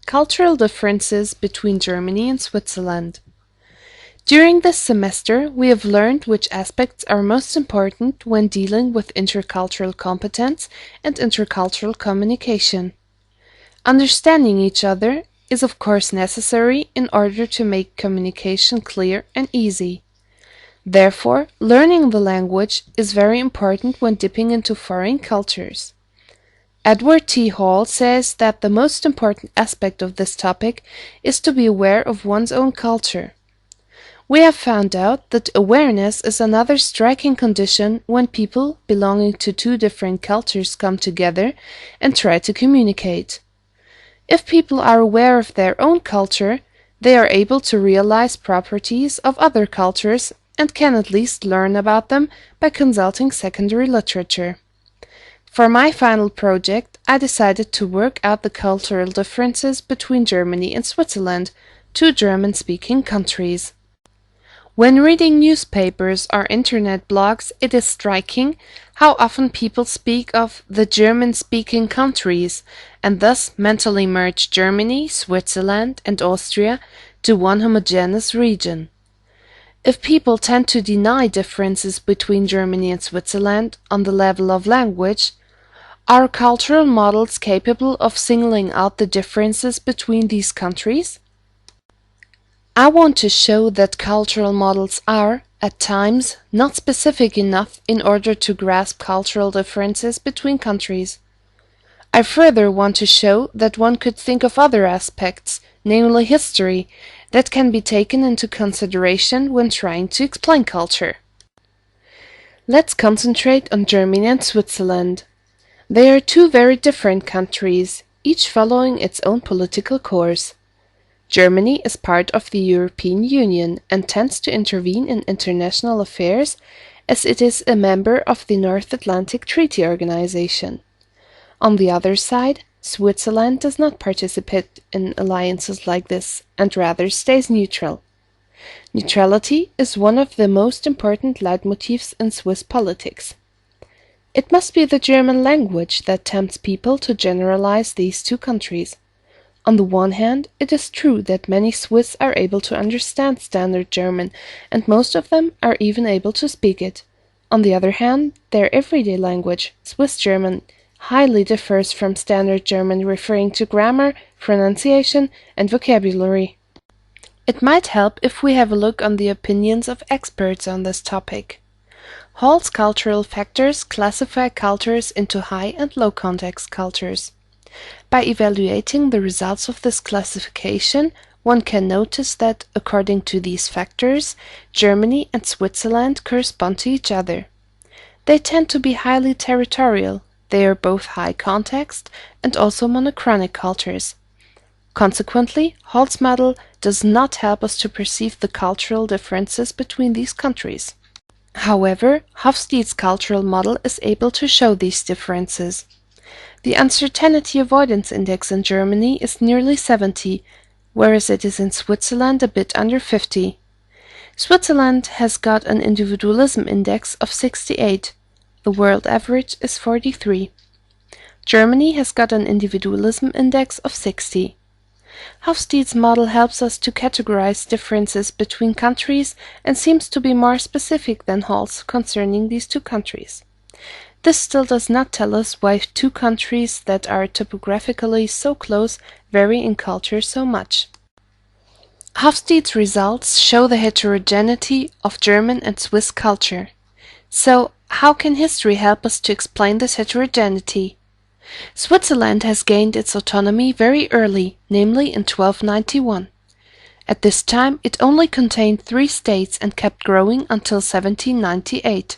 Cultural differences between Germany and Switzerland. During this semester, we have learned which aspects are most important when dealing with intercultural competence and intercultural communication. Understanding each other is of course necessary in order to make communication clear and easy. Therefore, learning the language is very important when dipping into foreign cultures. Edward T. Hall says that the most important aspect of this topic is to be aware of one's own culture. We have found out that awareness is another striking condition when people belonging to two different cultures come together and try to communicate. If people are aware of their own culture, they are able to realize properties of other cultures and can at least learn about them by consulting secondary literature. For my final project, I decided to work out the cultural differences between Germany and Switzerland, two German-speaking countries. When reading newspapers or internet blogs, it is striking how often people speak of the German-speaking countries and thus mentally merge Germany, Switzerland, and Austria to one homogeneous region. If people tend to deny differences between Germany and Switzerland on the level of language, are cultural models capable of singling out the differences between these countries? I want to show that cultural models are, at times, not specific enough in order to grasp cultural differences between countries. I further want to show that one could think of other aspects, namely history, that can be taken into consideration when trying to explain culture. Let's concentrate on Germany and Switzerland. They are two very different countries, each following its own political course. Germany is part of the European Union and tends to intervene in international affairs as it is a member of the North Atlantic Treaty Organization. On the other side, Switzerland does not participate in alliances like this and rather stays neutral. Neutrality is one of the most important leitmotifs in Swiss politics. It must be the German language that tempts people to generalize these two countries. On the one hand, it is true that many Swiss are able to understand Standard German, and most of them are even able to speak it. On the other hand, their everyday language, Swiss German, highly differs from Standard German, referring to grammar, pronunciation, and vocabulary. It might help if we have a look on the opinions of experts on this topic. Hall's cultural factors classify cultures into high and low context cultures. By evaluating the results of this classification, one can notice that, according to these factors, Germany and Switzerland correspond to each other. They tend to be highly territorial, they are both high context and also monochronic cultures. Consequently, Hall's model does not help us to perceive the cultural differences between these countries. However, Hofstede's cultural model is able to show these differences. The uncertainty avoidance index in Germany is nearly 70, whereas it is in Switzerland a bit under 50. Switzerland has got an individualism index of 68. The world average is 43. Germany has got an individualism index of 60. Hofstede's model helps us to categorize differences between countries and seems to be more specific than Hall's concerning these two countries. This still does not tell us why two countries that are topographically so close vary in culture so much. Hofstede's results show the heterogeneity of German and Swiss culture. So, how can history help us to explain this heterogeneity? Switzerland has gained its autonomy very early, namely in 1291. At this time, it only contained 3 states and kept growing until 1798.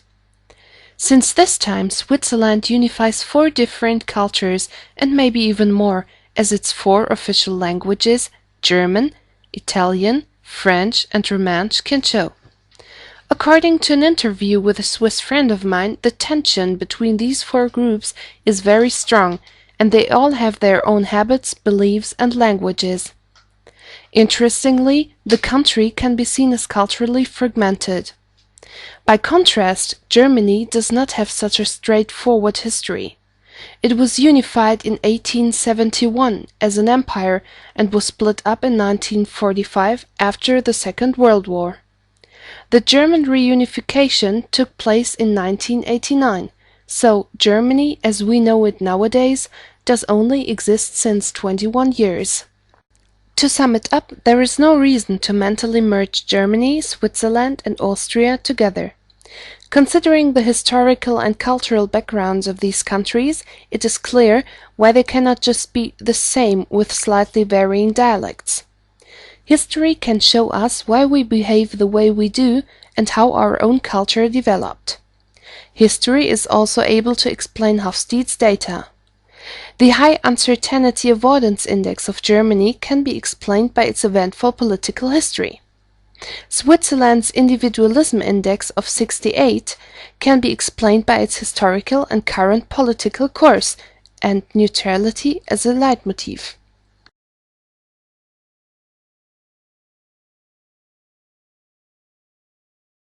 Since this time, Switzerland unifies 4 different cultures and maybe even more, as its 4 official languages, German, Italian, French, and Romansh, can show. According to an interview with a Swiss friend of mine, the tension between these 4 groups is very strong, and they all have their own habits, beliefs, and languages. Interestingly, the country can be seen as culturally fragmented. By contrast, Germany does not have such a straightforward history. It was unified in 1871 as an empire and was split up in 1945 after the Second World War. The German reunification took place in 1989, so Germany as we know it nowadays does only exist since 21 years. To sum it up, there is no reason to mentally merge Germany, Switzerland and Austria together. Considering the historical and cultural backgrounds of these countries, it is clear why they cannot just be the same with slightly varying dialects. History can show us why we behave the way we do and how our own culture developed. History is also able to explain Hofstede's data. The high uncertainty avoidance index of Germany can be explained by its eventful political history. Switzerland's individualism index of 68 can be explained by its historical and current political course, and neutrality as a leitmotif.